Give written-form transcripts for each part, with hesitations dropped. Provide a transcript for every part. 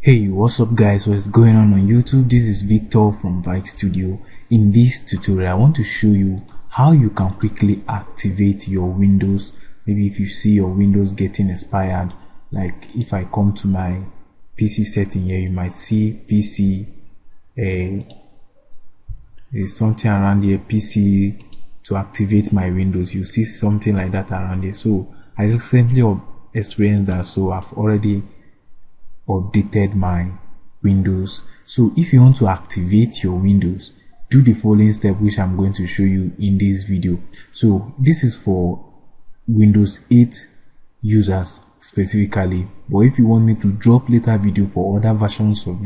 Hey, what's up guys, what's going on YouTube? This is Victor from Vike Studio. In this tutorial I want to show you how you can quickly activate your Windows. Maybe if you see your Windows getting expired, like if I come to my PC setting here, you might see PC, there's something around here, PC to activate my Windows. You see something like that around here. So I recently experienced that, so I've already updated my Windows. So if you want to activate your Windows, do the following step which I'm going to show you in this video. So this is for Windows 8 users specifically, but if you want me to drop later video for other versions of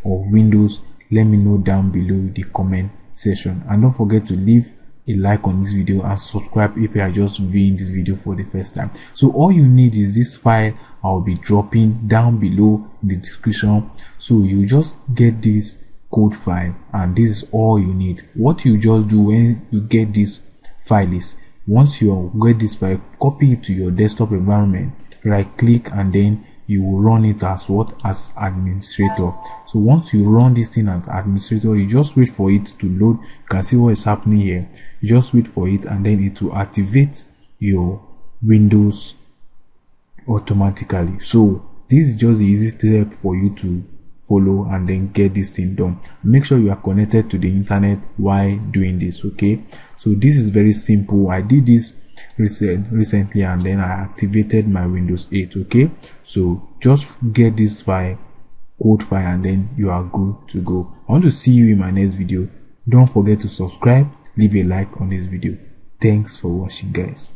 Windows, let me know down below in the comment section. And don't forget to leave a like on this video and subscribe if you are just viewing this video for the first time. So all you need is this file I'll be dropping down below in the description. So you just get this code file and this is all you need. What you just do when you get this file is, once you get this file, copy it to your desktop environment, right click, and then you will run it as as administrator. So once you run this thing as administrator, you just wait for it to load. You can see what is happening here. You just wait for it and then it will activate your Windows automatically. So this is just the easy step for you to follow and then get this thing done. Make sure you are connected to the internet while doing this. Okay, so this is very simple. I did this recently and then I activated my Windows 8. Okay, so just get this file, code file, and then you are good to go. I want to see you in my next video. Don't forget to subscribe, leave a like on this video. Thanks for watching guys.